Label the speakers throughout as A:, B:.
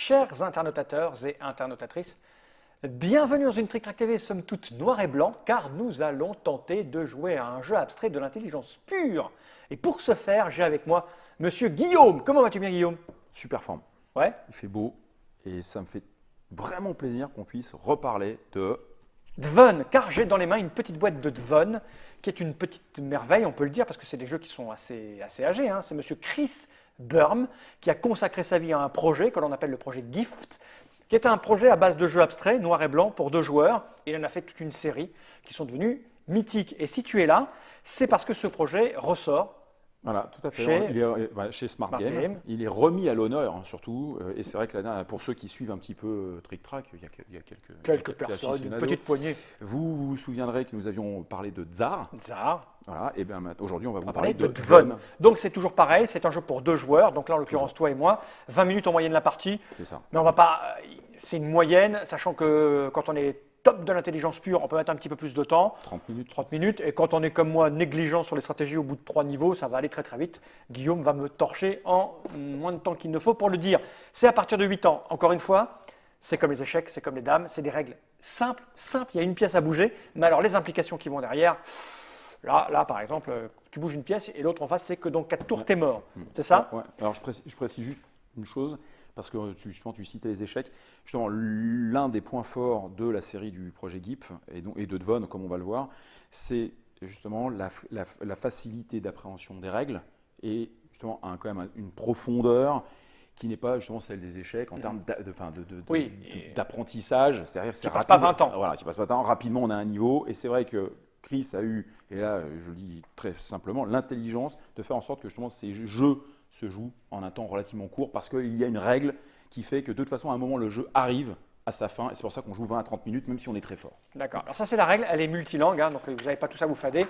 A: Chers internautateurs et internautatrices, bienvenue dans une Trick Track TV, somme toute noir et blanc, car nous allons tenter de jouer à un jeu abstrait de l'intelligence pure. Et pour ce faire, j'ai avec moi Monsieur Guillaume. Comment vas-tu bien, Guillaume?
B: Super forme.
A: Ouais.
B: Il fait beau et ça me fait vraiment plaisir qu'on puisse reparler de
A: Dvon, car j'ai dans les mains une petite boîte de Dvon, qui est une petite merveille, on peut le dire, parce que c'est des jeux qui sont assez âgés. Hein. C'est Monsieur Chris Burm qui a consacré sa vie à un projet que l'on appelle le projet Gift, qui est un projet à base de jeux abstraits, noir et blanc, pour 2 joueurs. Il en a fait toute une série qui sont devenus mythiques. Et si tu es là, c'est parce que ce projet ressort.
B: Voilà, tout à fait.
A: Chez-
B: Il est chez Smart Game. Il est remis à l'honneur, hein, surtout. Et c'est vrai que pour ceux qui suivent un petit peu Trick Track, il y a
A: Quelques personnes, une
B: aficionados.
A: petite poignée.
B: Vous souviendrez que nous avions parlé de Tsar.
A: Tsar.
B: Voilà, et bien aujourd'hui, on va vous
A: On va parler
B: parler
A: de
B: de
A: Dvon.
B: Dvon.
A: Donc c'est toujours pareil, c'est un jeu pour 2 joueurs. Donc là, en l'occurrence, toi et moi, 20 minutes en moyenne la partie.
B: C'est ça.
A: Mais on va pas. C'est une moyenne, sachant que quand on est top de l'intelligence pure, on peut mettre un petit peu plus de temps.
B: 30 minutes.
A: 30 minutes. Et quand on est comme moi, négligent sur les stratégies au bout de 3 niveaux, ça va aller très très vite. Guillaume va me torcher en moins de temps qu'il ne faut pour le dire. C'est à partir de 8 ans. Encore une fois, c'est comme les échecs, c'est comme les dames, c'est des règles simples. Il y a une pièce à bouger. Mais alors les implications qui vont derrière, là par exemple, tu bouges une pièce et l'autre en face, c'est que dans 4 tours, t'es mort. C'est ça?
B: Ouais. Alors je précise juste une chose, parce que justement tu citais les échecs. Justement, l'un des points forts de la série du projet GIF et de Dvon, comme on va le voir, c'est justement la facilité d'appréhension des règles et justement quand même une profondeur qui n'est pas justement celle des échecs en termes d'apprentissage. C'est-à-dire que c'est
A: passe pas 20 ans.
B: Voilà, qui passe pas 20 ans. Rapidement, on a un niveau. Et c'est vrai que Chris a eu, et là je le dis très simplement, l'intelligence de faire en sorte que justement ces jeux se jouent en un temps relativement court parce qu'il y a une règle qui fait que de toute façon à un moment le jeu arrive à sa fin et c'est pour ça qu'on joue 20 à 30 minutes même si on est très fort.
A: D'accord. Alors ça c'est la règle, elle est multilangue, hein, donc vous n'avez pas tout ça à vous fader.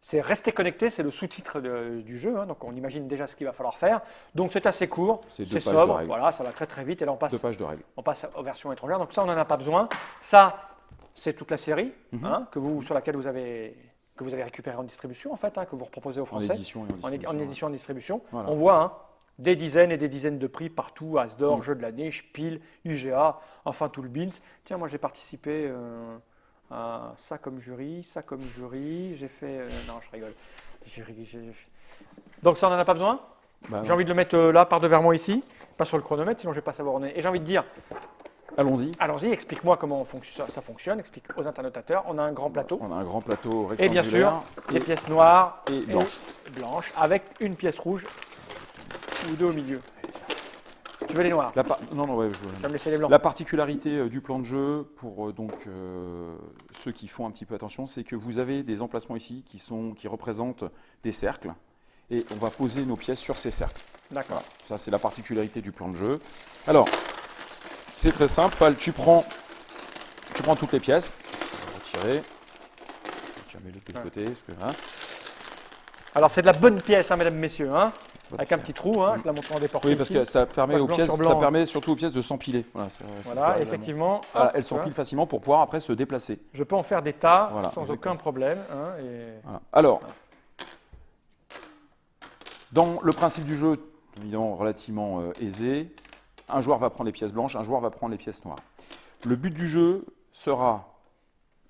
A: C'est rester connecté, c'est le sous-titre du jeu, hein, donc on imagine déjà ce qu'il va falloir faire. Donc c'est assez court,
B: C'est 2
A: c'est
B: pages de
A: sobre,
B: règles.
A: voilà, ça va très très vite et là
B: 2 pages de règles.
A: on passe aux versions étrangères. Donc ça on n'en a pas besoin. Ça c'est toute la série hein, sur laquelle vous avez récupéré en distribution en fait, hein, que vous reproposez aux Français.
B: En édition et en distribution.
A: En édition, en distribution.
B: Voilà.
A: On voit hein, des dizaines et des dizaines de prix partout, Asdor, Jeu de l'année, Spiel, IGA, enfin tout le beans. Tiens, moi j'ai participé à ça comme jury, j'ai fait... non, je rigole. Donc ça, on n'en a pas besoin.
B: Bah,
A: J'ai envie de le mettre là, par devers moi ici, pas sur le chronomètre, sinon je ne vais pas savoir où on est. Et j'ai envie de dire,
B: allons-y.
A: allons-y, explique-moi comment ça fonctionne, explique aux internautateurs. On a un grand plateau.
B: On a un grand plateau
A: Et bien
B: rectangulaire.
A: sûr, des pièces noires
B: et blanches.
A: blanches, avec une pièce rouge ou 2 au milieu. Tu veux les noirs?
B: Non, ouais,
A: Je vais me laisser les blancs.
B: La particularité du plan de jeu, pour ceux qui font un petit peu attention, c'est que vous avez des emplacements ici qui représentent des cercles. Et on va poser nos pièces sur ces cercles.
A: D'accord.
B: Voilà. Ça, c'est la particularité du plan de jeu. Alors, c'est très simple. Tu prends toutes les pièces. On va retirer. Tu mets de l'autre côté. Parce que, hein.
A: Alors c'est de la bonne pièce, hein, mesdames, messieurs, hein, avec un petit trou, hein, je la montre en déporté.
B: Oui, parce que ça permet,
A: Blanc sur blanc.
B: ça permet surtout aux pièces de s'empiler.
A: Voilà, effectivement.
B: Voilà,
A: hop,
B: elles s'empilent facilement pour pouvoir après se déplacer.
A: Je peux en faire des tas
B: Voilà,
A: sans
B: exactement.
A: aucun problème. Hein,
B: Voilà. Alors, dans le principe du jeu, évidemment relativement aisé, un joueur va prendre les pièces blanches, un joueur va prendre les pièces noires. Le but du jeu sera,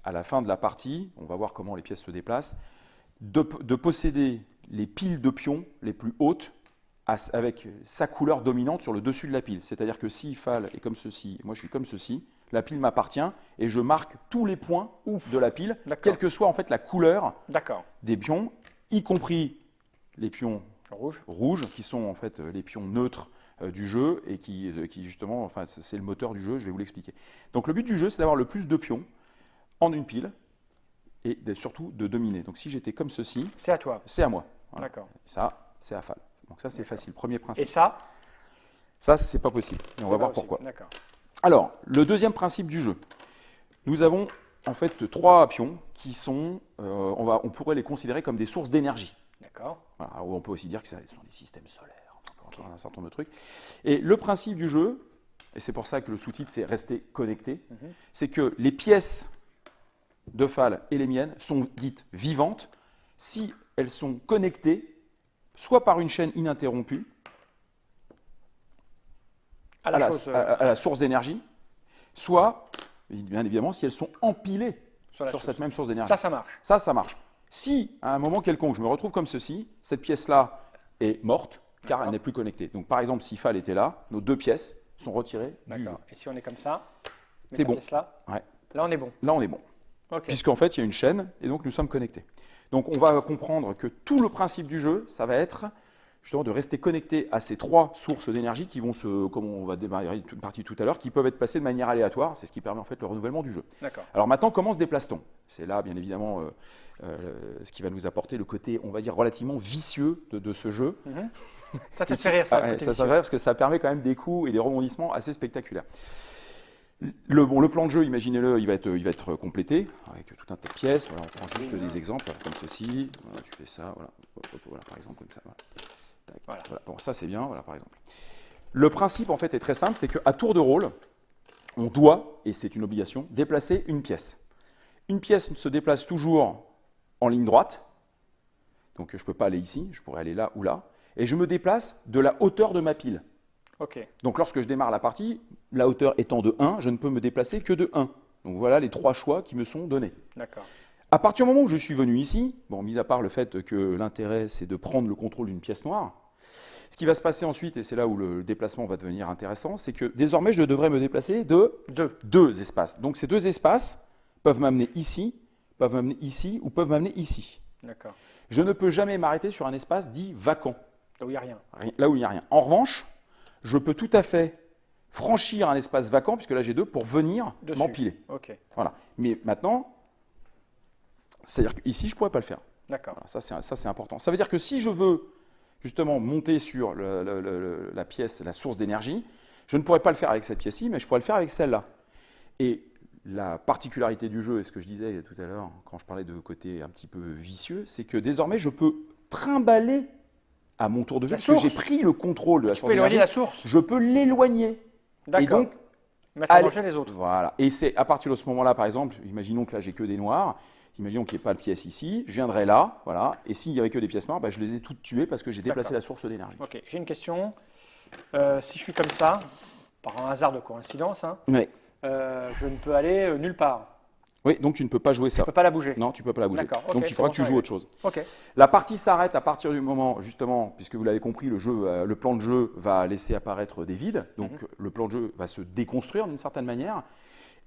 B: à la fin de la partie, on va voir comment les pièces se déplacent, de posséder les piles de pions les plus hautes avec sa couleur dominante sur le dessus de la pile. C'est-à-dire que si Fall est comme ceci, moi je suis comme ceci, la pile m'appartient et je marque tous les points de la pile, quelle que soit en fait la couleur des pions, y compris les pions rouges, qui sont en fait les pions neutres du jeu et qui justement, enfin, c'est le moteur du jeu, je vais vous l'expliquer. Donc le but du jeu, c'est d'avoir le plus de pions en une pile et surtout de dominer. Donc si j'étais comme ceci,
A: c'est à toi.
B: C'est à moi.
A: Voilà. D'accord.
B: Ça, c'est à Fall. Donc ça, c'est facile. Premier principe.
A: Et ça?
B: Ça, c'est pas possible. Et on va voir pourquoi.
A: D'accord.
B: Alors, le deuxième principe du jeu. Nous avons en fait 3 pions qui sont, on pourrait les considérer comme des sources d'énergie.
A: D'accord.
B: Voilà, on peut aussi dire que ce sont des systèmes solaires, un certain nombre de trucs. Et le principe du jeu, et c'est pour ça que le sous-titre c'est rester connecté, c'est que les pièces de Fall et les miennes sont dites vivantes si elles sont connectées soit par une chaîne ininterrompue,
A: À
B: à
A: la
B: la,
A: chose,
B: à la source d'énergie, soit, bien évidemment, si elles sont empilées
A: sur la
B: sur
A: source.
B: cette même source d'énergie.
A: Ça marche.
B: Ça marche. Si, à un moment quelconque, je me retrouve comme ceci, cette pièce-là est morte, car
A: D'accord.
B: elle n'est plus connectée. Donc, par exemple, si Fal était là, nos deux pièces sont retirées du jeu.
A: D'accord. Et si on est comme ça, met
B: T'es
A: ta
B: bon.
A: pièce là,
B: Ouais.
A: là on est bon.
B: Là, on est bon.
A: Ok.
B: Puisqu'en fait, il y a une chaîne, et donc nous sommes connectés. Donc, on va comprendre que tout le principe du jeu, ça va être justement de rester connecté à ces trois sources d'énergie qui vont se, comme on va démarrer une partie tout à l'heure, qui peuvent être placées de manière aléatoire. C'est ce qui permet en fait le renouvellement du jeu.
A: D'accord.
B: Alors maintenant, comment se déplace-t-on? C'est là, bien évidemment, ce qui va nous apporter le côté, on va dire, relativement vicieux de ce jeu.
A: Ça te fait rire, ça, le
B: Ouais,
A: côté
B: ça
A: vicieux.
B: fait rire parce que ça permet quand même des coups et des rebondissements assez spectaculaires. Le plan de jeu, imaginez-le, il va être complété avec tout un tas de pièces. Voilà, on prend juste des exemples comme ceci. Voilà, tu fais ça, voilà. Voilà, par exemple, comme ça. Voilà. Tac,
A: Voilà.
B: voilà. Bon, ça c'est bien, voilà, par exemple. Le principe, en fait, est très simple, c'est qu'à tour de rôle, on doit, et c'est une obligation, déplacer une pièce. Une pièce se déplace toujours en ligne droite, donc je ne peux pas aller ici, je pourrais aller là ou là, et je me déplace de la hauteur de ma pile.
A: Ok.
B: Donc lorsque je démarre la partie, la hauteur étant de 1, je ne peux me déplacer que de 1. Donc voilà les trois choix qui me sont donnés.
A: D'accord.
B: À partir du moment où je suis venu ici, bon, mis à part le fait que l'intérêt c'est de prendre le contrôle d'une pièce noire, ce qui va se passer ensuite, et c'est là où le déplacement va devenir intéressant, c'est que désormais je devrais me déplacer de deux espaces. Donc ces deux espaces peuvent m'amener ici ou peuvent m'amener ici.
A: D'accord.
B: Je ne peux jamais m'arrêter sur un espace dit vacant,
A: Là où il n'y a rien.
B: là où il n'y a rien. En revanche, je peux tout à fait franchir un espace vacant, puisque là j'ai deux, pour venir
A: Dessus.
B: m'empiler.
A: Ok.
B: Voilà. Mais maintenant, c'est-à-dire qu'ici, je ne pourrais pas le faire.
A: D'accord.
B: Voilà, ça, c'est important. Ça veut dire que si je veux justement monter sur la pièce, la source d'énergie, je ne pourrais pas le faire avec cette pièce-ci, mais je pourrais le faire avec celle-là. Et la particularité du jeu, et ce que je disais tout à l'heure quand je parlais de côté un petit peu vicieux, c'est que désormais, je peux trimballer à mon tour de jeu,
A: La
B: parce que j'ai
A: source.
B: pris le contrôle de la
A: Tu
B: source
A: peux éloigner
B: d'énergie,
A: la source.
B: je peux l'éloigner. Et
A: D'accord.
B: donc,
A: Mettre en
B: allez,
A: danger les autres.
B: voilà. Et c'est à partir de ce moment-là, par exemple, imaginons que là, j'ai que des noirs. Imaginons qu'il n'y ait pas de pièce ici. Je viendrai là, voilà. Et s'il n'y avait que des pièces noires, bah, je les ai toutes tuées parce que j'ai déplacé
A: D'accord.
B: la source d'énergie.
A: Ok. J'ai une question. Si je suis comme ça, par un hasard de coïncidence, hein,
B: Ouais.
A: je ne peux aller nulle part.
B: Oui, donc tu ne peux pas jouer
A: Je
B: ça.
A: ne peux pas la bouger.
B: Non, tu ne peux pas la bouger.
A: D'accord, ok,
B: Donc il
A: c'est
B: faudra
A: bon,
B: que tu
A: ça
B: joues
A: va.
B: autre chose.
A: Ok.
B: La partie s'arrête à partir du moment, justement, puisque vous l'avez compris, le plan de jeu va laisser apparaître des vides. Donc le plan de jeu va se déconstruire d'une certaine manière.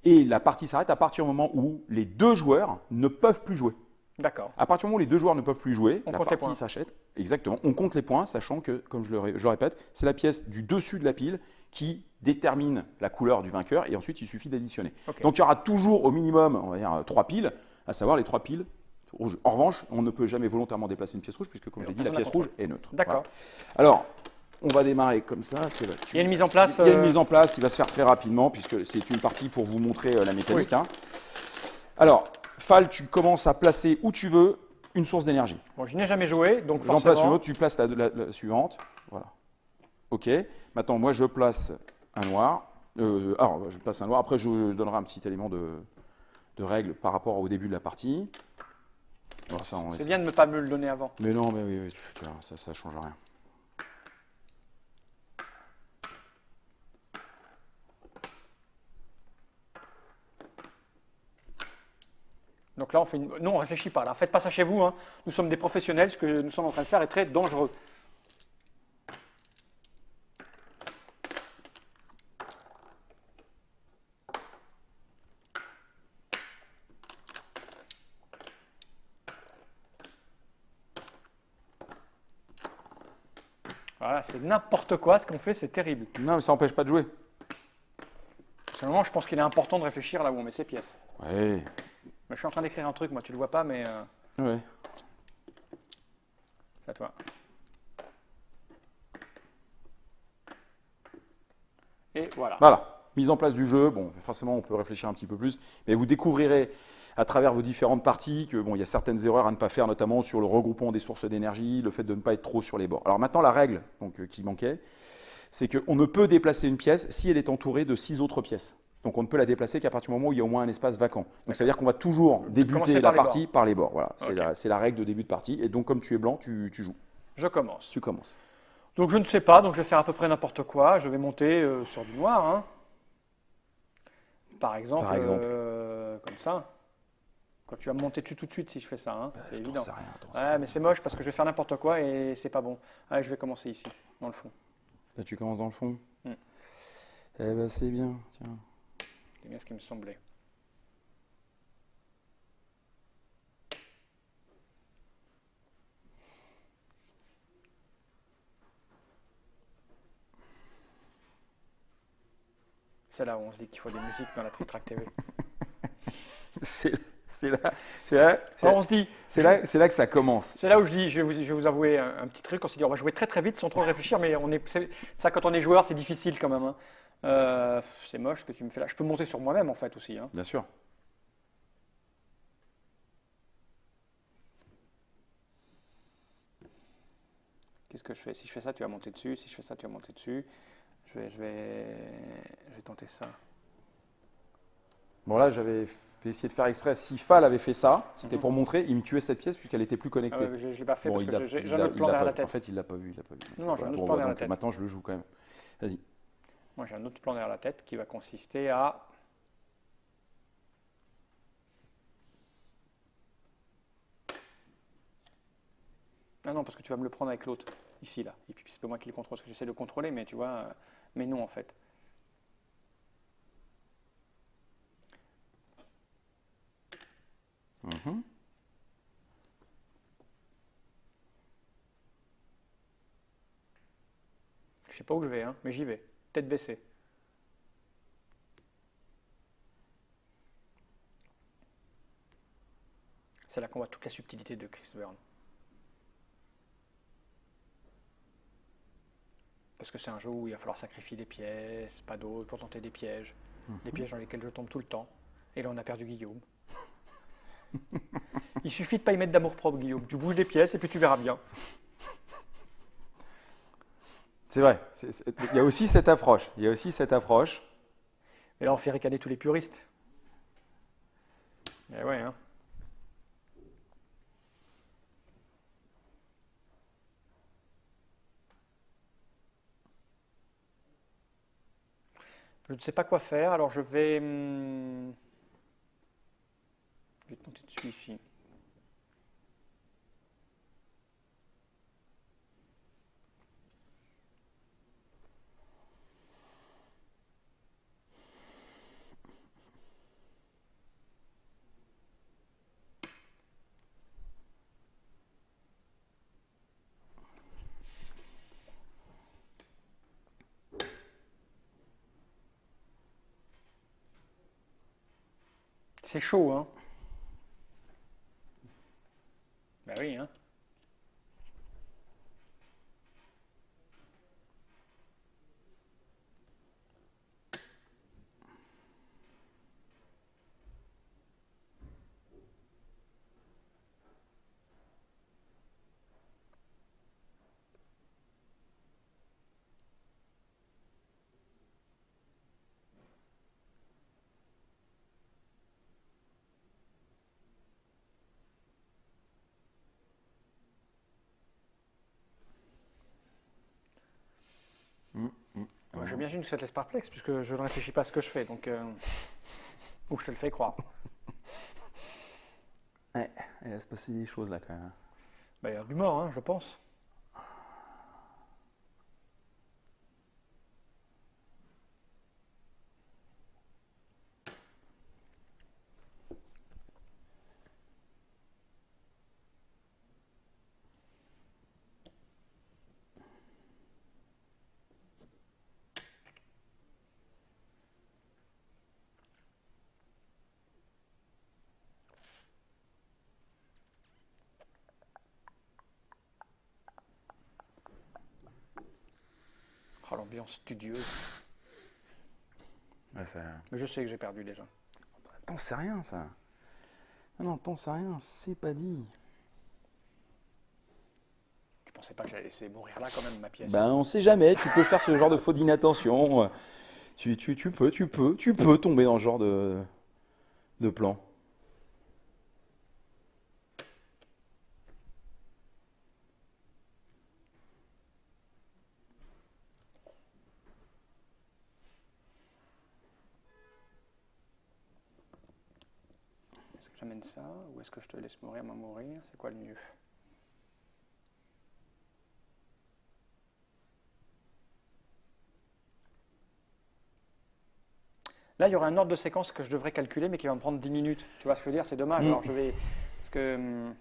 B: Et la partie s'arrête à partir du moment où les deux joueurs ne peuvent plus jouer.
A: D'accord.
B: À partir du moment où les deux joueurs ne peuvent plus jouer,
A: On
B: la
A: compte les
B: partie
A: points.
B: s'achète. Exactement. On compte les points, sachant que, comme je le répète, c'est la pièce du dessus de la pile qui détermine la couleur du vainqueur et ensuite il suffit d'additionner.
A: Ok.
B: Donc il y aura toujours au minimum, on va dire, 3 piles, à savoir les 3 piles rouges. En revanche, on ne peut jamais volontairement déplacer une pièce rouge puisque, comme je l'ai dit, la
A: Personne
B: pièce
A: n'a
B: rouge est neutre.
A: D'accord.
B: Voilà. Alors, on va démarrer comme ça.
A: Il y a une mise en place.
B: Il y a une mise en place qui va se faire très rapidement puisque c'est une partie pour vous montrer la mécanique.
A: Oui.
B: Hein. Alors, Fal, tu commences à placer où tu veux une source d'énergie.
A: Bon, je n'ai jamais joué, donc
B: J'en place une
A: forcément.
B: autre, tu places la suivante. Voilà. OK. Maintenant, moi, je place un noir. Alors, je place un noir. Après, je donnerai un petit élément de règle par rapport au début de la partie. Bon, ça, on
A: C'est
B: laisse.
A: bien de ne pas me le donner avant.
B: Mais non, mais oui, tu vois, ça ne change rien.
A: Donc là, nous, on ne réfléchit pas. Là, faites pas ça chez vous. Hein. Nous sommes des professionnels. Ce que nous sommes en train de faire est très dangereux. Voilà, c'est n'importe quoi ce qu'on fait, c'est terrible.
B: Non, mais ça n'empêche pas de jouer.
A: Seulement, je pense qu'il est important de réfléchir là où on met ses pièces.
B: Ouais.
A: Mais je suis en train d'écrire un truc, moi, tu le vois pas, mais
B: Ouais.
A: c'est à toi. Et voilà.
B: Voilà, mise en place du jeu. Bon, forcément, on peut réfléchir un petit peu plus, mais vous découvrirez à travers vos différentes parties que bon, il y a certaines erreurs à ne pas faire, notamment sur le regroupement des sources d'énergie, le fait de ne pas être trop sur les bords. Alors maintenant, la règle donc, qui manquait, c'est qu'on ne peut déplacer une pièce si elle est entourée de 6 autres pièces. Donc on ne peut la déplacer qu'à partir du moment où il y a au moins un espace vacant. Donc ça veut dire qu'on va toujours débuter
A: Commencer
B: la
A: par les
B: partie par les bords. Voilà,
A: Ok.
B: c'est la règle de début de partie. Et donc comme tu es blanc, tu joues.
A: Je commence.
B: Tu commences.
A: Donc je ne sais pas, donc je vais faire à peu près n'importe quoi. Je vais monter sur du noir, hein. Par exemple,
B: Par exemple.
A: comme ça. Quand tu vas me monter dessus tout de suite si je fais ça, hein, c'est
B: T'en
A: évident.
B: sais rien, t'en sais
A: Ouais,
B: rien,
A: mais c'est
B: t'en
A: moche
B: sais
A: parce que
B: rien.
A: je vais faire n'importe quoi et c'est pas bon. Allez, je vais commencer ici, dans le fond.
B: Là, tu commences dans le fond.
A: Hmm.
B: Eh ben, c'est bien, tiens.
A: C'est bien ce qui me semblait. C'est là où on se dit qu'il faut des musiques dans la Trick Track TV.
B: C'est c'est là, c'est là,
A: Alors on se dit,
B: c'est là que ça commence.
A: c'est là où je dis, je vais vous avouer un petit truc. On s'est dit, on va jouer très très vite sans trop réfléchir, mais ça quand on est joueur, c'est difficile quand même, hein. C'est moche ce que tu me fais là. Je peux monter sur moi-même en fait aussi, hein.
B: Bien sûr.
A: Qu'est-ce que je fais? Si je fais ça, tu vas monter dessus. Si je fais ça, tu vas monter dessus. Je vais tenter ça.
B: Bon, là, j'avais essayé de faire exprès. Si Fall avait fait ça, c'était
A: Mhm.
B: pour montrer, il me tuait cette pièce puisqu'elle était plus
A: Ah
B: connectée.
A: ouais, je ne l'ai pas fait
B: Bon,
A: parce
B: il
A: que
B: l'a
A: j'ai
B: il
A: un
B: l'a-
A: autre
B: il
A: plan
B: l'a
A: derrière
B: pas
A: la
B: vu. En
A: tête.
B: fait, il l'a pas vu, il l'a pas vu.
A: Non, non, j'ai
B: Voilà.
A: un autre
B: Bon,
A: plan
B: bah,
A: derrière la
B: donc
A: tête.
B: maintenant, je le joue quand même. Vas-y.
A: Moi, j'ai un autre plan derrière la tête qui va consister à. Ah non, parce que tu vas me le prendre avec l'autre, ici, là. Et puis c'est pas moi qui le contrôle, parce que j'essaie de le contrôler, mais tu vois, mais non, en fait.
B: Mhm.
A: Je sais pas où je vais, hein, mais j'y vais. Tête baissée. C'est là qu'on voit toute la subtilité de Chris Byrne. Parce que c'est un jeu où il va falloir sacrifier des pièces, pas d'autres, pour tenter des pièges. Des pièges dans lesquels je tombe tout le temps. Et là, on a perdu Guillaume. Il suffit de pas y mettre d'amour propre, Guillaume. Tu bouges des pièces et puis tu verras bien.
B: C'est vrai. Il y a aussi cette approche. Il y a aussi cette approche.
A: Et là, on fait ricaner tous les puristes. Mais ouais, hein. Je ne sais pas quoi faire, alors je vais te monter dessus ici. C'est chaud, hein. Ben oui, hein.
B: Mm, mm,
A: Moi,
B: mm.
A: j'imagine que ça te laisse perplexe, puisque je ne réfléchis pas à ce que je fais, donc... ou je te le fais croire.
B: Ouais, il va se passer des choses là quand même.
A: Ben, il y a de l'humour, hein, je pense. Oh, l'ambiance studieuse.
B: Ouais, ça...
A: Mais je sais que j'ai perdu déjà.
B: T'en sais rien ça. Non, non, t'en sais rien, c'est pas dit.
A: Je pensais pas que j'allais laisser mourir là quand même ma pièce.
B: Ben, on sait jamais, tu peux faire ce genre de faute d'inattention. Tu peux tomber dans ce genre de plan.
A: Est-ce que j'amène ça ou est-ce que je te laisse mourir, moi mourir? C'est quoi le mieux? Là, il y aura un ordre de séquence que je devrais calculer, mais qui va me prendre 10 minutes. Tu vois ce que je veux dire? C'est dommage. Alors, je vais. Parce que.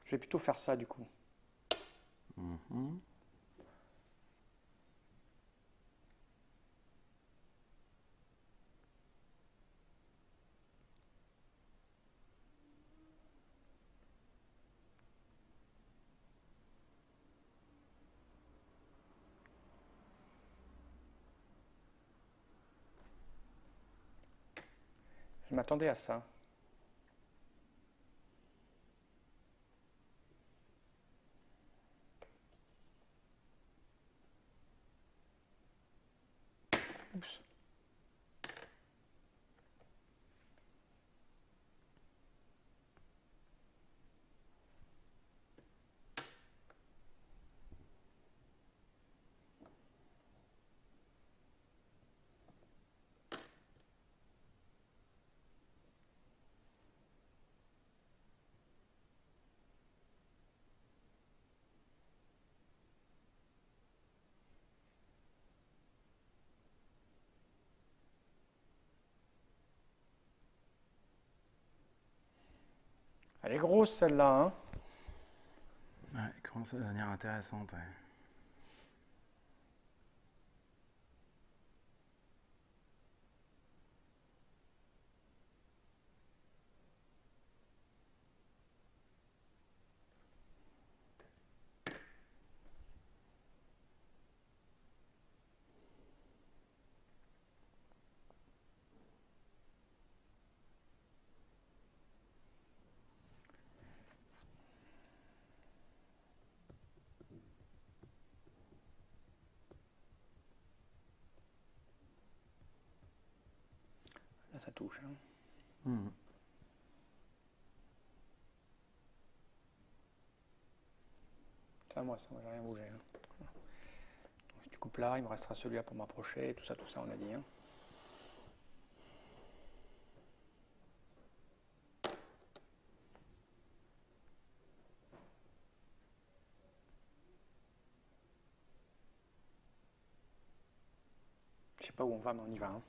A: Je vais plutôt faire ça, du coup. Je m'attendais à ça. Oups. Elle est grosse, celle-là, hein?
B: Ouais, elle commence à devenir intéressante. Ouais.
A: Là, ça touche, hein. Ça, moi, j'ai rien bougé, hein. Donc, si tu coupes là, il me restera celui-là pour m'approcher. Tout ça, on a dit, hein. Je sais pas où on va, mais on y va, hein.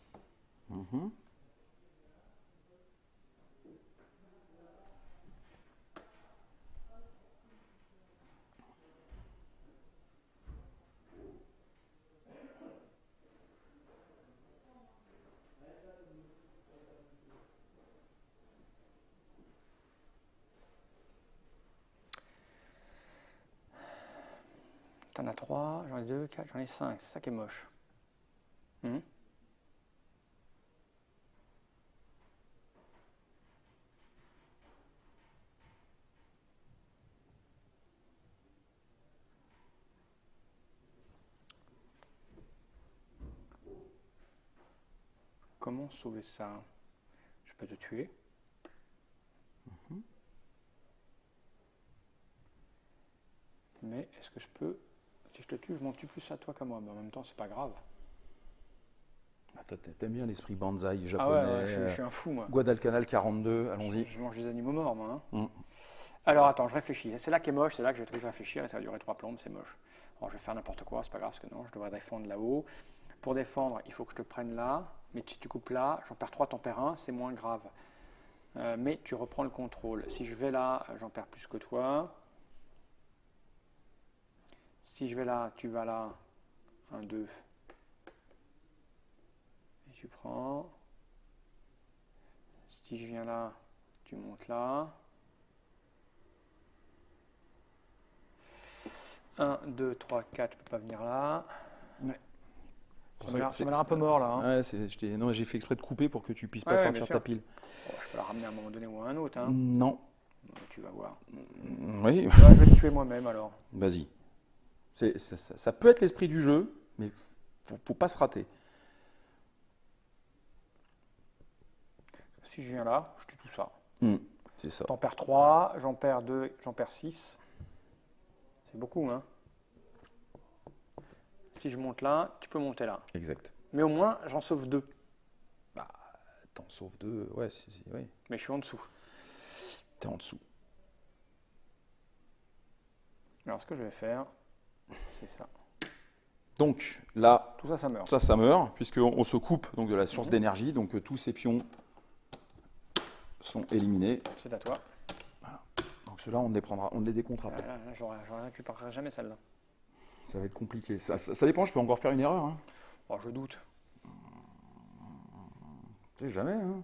A: T'en as 3, j'en ai 2, 4, j'en ai 5. C'est ça qui est moche. Comment sauver ça? Je peux te tuer. Mais est-ce que je peux... Si je te tue, je m'en tue plus à toi qu'à moi. Mais en même temps, c'est pas grave.
B: Ah, toi, t'aimes bien l'esprit bonsaï
A: Ah
B: japonais.
A: ouais, je suis un fou, moi.
B: Guadalcanal 42, allons-y.
A: Je mange des animaux morts, moi, hein. Alors, attends, je réfléchis. C'est là qui est moche, c'est là que je vais trop réfléchir et ça va durer 3 plombes, c'est moche. Alors, je vais faire n'importe quoi, c'est pas grave, parce que non, je devrais défendre là-haut. Pour défendre, il faut que je te prenne là. Mais si tu coupes là, j'en perds 3, t'en perds 1, c'est moins grave. Mais tu reprends le contrôle. Si je vais là, j'en perds plus que toi. Si je vais là, tu vas là. 1, 2. Et tu prends. Si je viens là, tu montes là. 1, 2, 3, 4, je peux pas venir là.
B: Ouais.
A: Ça m'a l'air un peu mort là, hein.
B: Ouais, non, j'ai fait exprès de couper pour que tu puisses pas
A: Ouais,
B: sortir
A: bien
B: ta
A: sûr.
B: pile.
A: Oh, je peux la ramener à un moment donné ou à un autre, hein.
B: Non.
A: Tu vas voir.
B: Oui,
A: Ouais, je vais te tuer moi-même alors.
B: vas-y. Ça peut être l'esprit du jeu, mais faut pas se rater.
A: Si je viens là, je tue tout ça.
B: C'est ça.
A: T'en perds 3, j'en perds 2, j'en perds 6. C'est beaucoup, hein. Si je monte là, tu peux monter là.
B: Exact.
A: Mais au moins, j'en sauve 2.
B: attends, sauf 2, ouais, ouais.
A: Mais je suis en dessous.
B: T'es en dessous.
A: Alors, ce que je vais faire, c'est ça.
B: Donc là,
A: Tout ça, ça meurt.
B: ça meurt, puisqu'on se coupe donc, de la source d'énergie, donc tous ces pions sont éliminés.
A: C'est à toi.
B: Voilà. Donc ceux-là, on ne les prendra, on ne les décomptera pas.
A: Là, j'en récupérerai jamais celle-là.
B: Ça va être compliqué. Ça dépend, je peux encore faire une erreur. Hein.
A: Oh, je doute.
B: Tu sais jamais. Hein.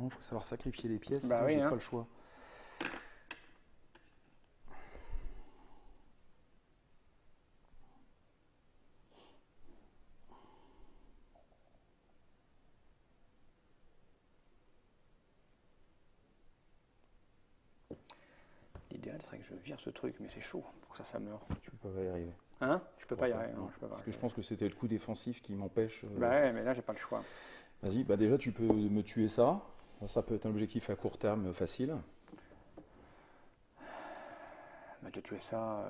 B: Il faut savoir sacrifier les pièces,
A: Bah oui,
B: j'ai
A: hein.
B: pas le choix.
A: L'idéal serait que je vire ce truc, mais c'est chaud pour que ça meure.
B: Tu peux pas y arriver.
A: Hein? Je peux pas y
B: Pourquoi
A: arriver.
B: Non.
A: Non, je peux pas
B: Parce que je
A: arriver.
B: pense que c'était le coup défensif qui m'empêche.
A: Bah ouais, mais là, j'ai pas le choix.
B: Vas-y, bah déjà tu peux me tuer ça. Ça peut être un objectif à court terme facile.
A: Bah, de tuer ça,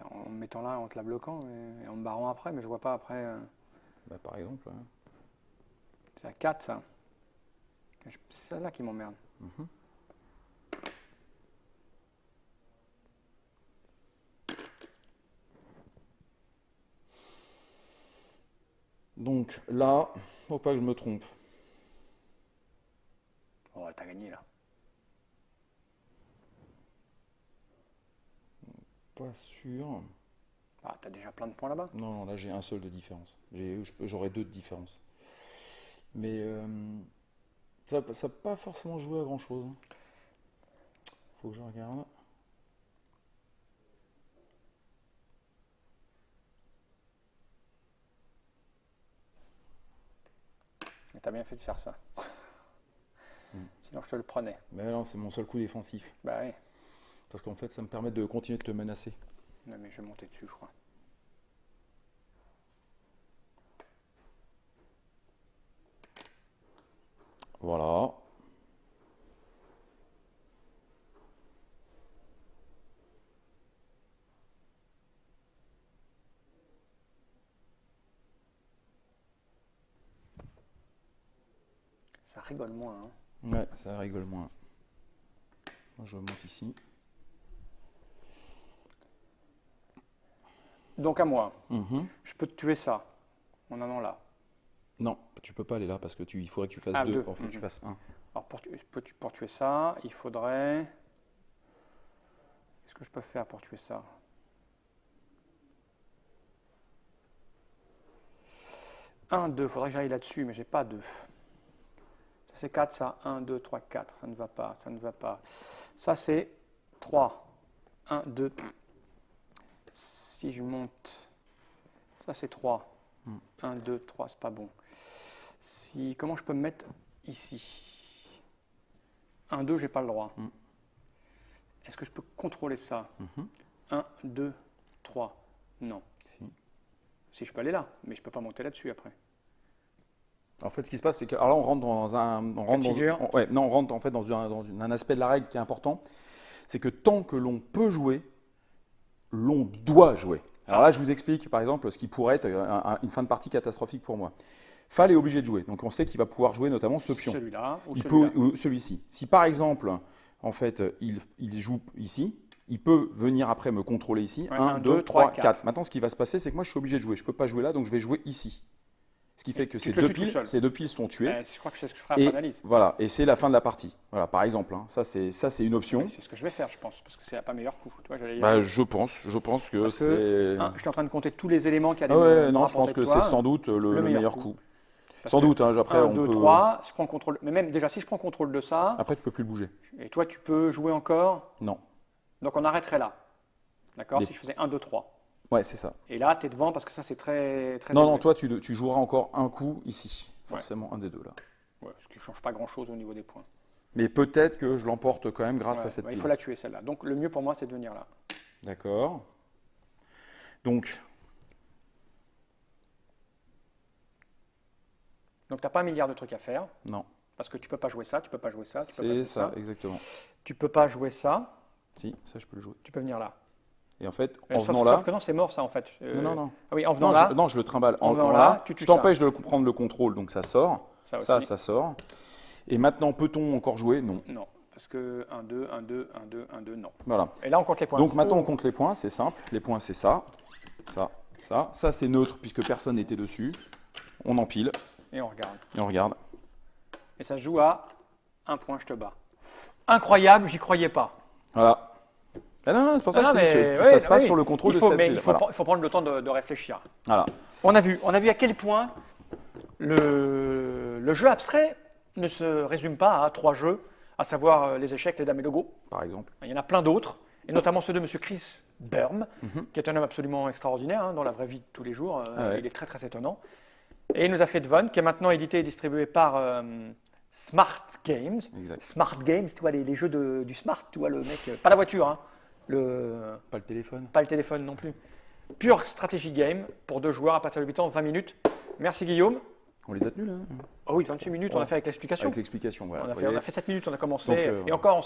A: en me mettant là, en te la bloquant et en me barrant après, mais je vois pas après.
B: Bah, par exemple. Hein.
A: C'est à 4, ça. C'est celle-là qui m'emmerde.
B: Mhm. Donc là, faut pas que je me trompe.
A: Oh, t'as gagné là.
B: Pas sûr.
A: Ah, t'as déjà plein de points là-bas.
B: Non, non, là j'ai un seul de différence. J'aurais 2 de différence. Mais ça n'a pas forcément joué à grand chose. Faut que je regarde.
A: Mais t'as bien fait de faire ça. Sinon, je te le prenais.
B: Mais non, c'est mon seul coup défensif.
A: Bah oui.
B: Parce qu'en fait, ça me permet de continuer de te menacer.
A: Non, mais je vais monter dessus, je crois.
B: Voilà.
A: Ça rigole moins. Hein.
B: Ouais, ça rigole moins. Moi, je monte ici.
A: Donc à moi,
B: Mhm.
A: je peux te tuer ça en allant là.
B: Non, tu peux pas aller là parce que il faudrait que tu fasses
A: Ah,
B: 2.
A: deux.
B: Il faut que tu
A: Mhm.
B: fasses 1.
A: Alors pour tuer ça, il faudrait... Qu'est-ce que je peux faire pour tuer ça? Un, 2, il faudrait que j'aille là-dessus, mais j'ai pas 2. Ça c'est 4, ça. 1, 2, 3, 4. Ça ne va pas, ça ne va pas. Ça c'est 3. 1, 2. Si je monte... Ça c'est 3. 1, 2, 3, c'est pas bon. Comment je peux me mettre ici? 1, 2, j'ai pas le droit. Est-ce que je peux contrôler ça? 1, 2, 3. Non. Si je peux aller là, mais je peux pas monter là-dessus après.
B: En fait, ce qui se passe, c'est que alors là, on rentre dans un, on rentre en fait dans un aspect de la règle qui est important. C'est que tant que l'on peut jouer, l'on doit jouer. Alors là, je vous explique, par exemple, ce qui pourrait être une fin de partie catastrophique pour moi. Fall est obligé de jouer, donc on sait qu'il va pouvoir jouer notamment ce pion.
A: Celui-là ou
B: Il
A: celui-là.
B: peut, ou celui-ci. Si par exemple, en fait, il joue ici, il peut venir après me contrôler ici.
A: Ouais,
B: 1, 2, 3, 4.
A: 4.
B: Maintenant, ce qui va se passer, c'est que moi, je suis obligé de jouer. Je ne peux pas jouer là, donc je vais jouer ici. Ce qui fait que
A: tu te le tues tout seul.
B: ces deux piles sont tuées.
A: Je crois que c'est ce que je ferai après
B: Et
A: analyse.
B: voilà, et c'est la fin de la partie. Voilà, par exemple, hein. Ça c'est une option.
A: C'est ce que je vais faire, je pense, parce que c'est pas meilleur coup. Tu vois, j'allais y
B: Bah,
A: aller.
B: je pense que
A: Parce
B: c'est.
A: que, je suis en train de compter tous les éléments qu'il y a
B: Ah ouais,
A: me
B: non, je pense
A: rapporter
B: que
A: de
B: c'est
A: toi.
B: sans doute le meilleur coup.
A: Parce
B: Sans
A: que
B: doute, hein, après
A: 1,
B: on
A: 2,
B: peut.
A: 3, si je prends contrôle. Mais même déjà, si je prends contrôle de ça,
B: Après, tu peux plus le bouger.
A: et toi, tu peux jouer encore.
B: Non.
A: Donc on arrêterait là. D'accord?
B: Les-
A: Si je faisais 1, 2, 3.
B: Ouais, c'est ça.
A: Et là, tu es devant parce que ça, c'est très, très
B: Non,
A: élevé.
B: non, toi, tu joueras encore un coup ici. Forcément, un des deux là.
A: Ouais, ce qui ne change pas grand-chose au niveau des points.
B: Mais peut-être que je l'emporte quand même grâce
A: Ouais,
B: à cette
A: ouais, il
B: pile.
A: faut la tuer, celle-là. Donc, le mieux pour moi, c'est de venir là.
B: D'accord. Donc,
A: Tu n'as pas un milliard de trucs à faire.
B: non,
A: Parce que tu peux pas jouer ça, tu peux pas jouer ça, tu peux pas
B: c'est
A: jouer
B: ça,
A: ça.
B: exactement.
A: Tu peux pas jouer ça,
B: Si, ça, je peux le jouer.
A: tu peux venir là.
B: Et en fait,
A: Mais
B: en
A: sauf,
B: venant là.
A: sauf que non, c'est mort ça en fait.
B: Non, non, non.
A: Ah oui, en venant
B: Non,
A: là,
B: non, je le trimballe.
A: en venant
B: venant
A: là, tu tues
B: je t'empêche de prendre le contrôle, donc ça sort.
A: ça aussi.
B: Ça sort. Et maintenant, peut-on encore jouer? Non.
A: Non, parce que 1, 2, 1, 2, 1, 2, 1, 2, non.
B: Voilà.
A: Et là, on compte les points.
B: Donc maintenant, on compte les points, c'est simple. Les points, c'est ça, ça, ça. Ça, c'est neutre puisque personne n'était dessus. On empile
A: Et on regarde.
B: et on regarde.
A: Et ça se joue à 1 point, je te bats. Incroyable, j'y croyais pas.
B: Voilà. Ah non, non, c'est pour ça que je te dis,
A: ouais,
B: ça se passe
A: oui.
B: sur le contrôle
A: Il faut,
B: de cette
A: mais
B: pile.
A: il faut,
B: Voilà.
A: il faut prendre le temps de réfléchir.
B: Voilà.
A: On a vu à quel point le jeu abstrait ne se résume pas à 3 jeux, à savoir les échecs, les dames et le go.
B: Par exemple.
A: Il y en a plein d'autres, et notamment ceux de M. Chris Burm, qui est un homme absolument extraordinaire dans la vraie vie de tous les jours.
B: Ah ouais.
A: Il est très très étonnant. Et il nous a fait Devon, qui est maintenant édité et distribué par Smart Games.
B: Exact.
A: Smart Games, tu vois, les jeux du Smart, tu vois, le mec, pas la voiture, hein,
B: Pas le téléphone.
A: pas le téléphone non plus. Pure stratégie game pour 2 joueurs à partir de 8 ans, 20 minutes. Merci Guillaume.
B: On les a tenus là
A: Oh oui, 28 minutes, on a fait avec l'explication.
B: Avec l'explication, voilà.
A: On a,
B: Vous
A: fait, on
B: voyez.
A: a fait 7 minutes, on a commencé.
B: Donc,
A: et encore,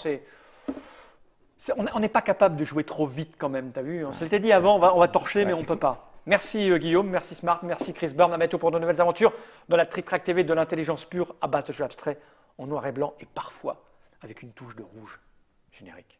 A: on n'est pas capable de jouer trop vite quand même, t'as vu? On se l'était dit avant, on va torcher, mais on ne peut pas. Merci Guillaume, merci Smart, merci Chris Burn. À bientôt pour de nouvelles aventures dans la Trick Track TV, de l'intelligence pure à base de jeux abstraits en noir et blanc et parfois avec une touche de rouge générique.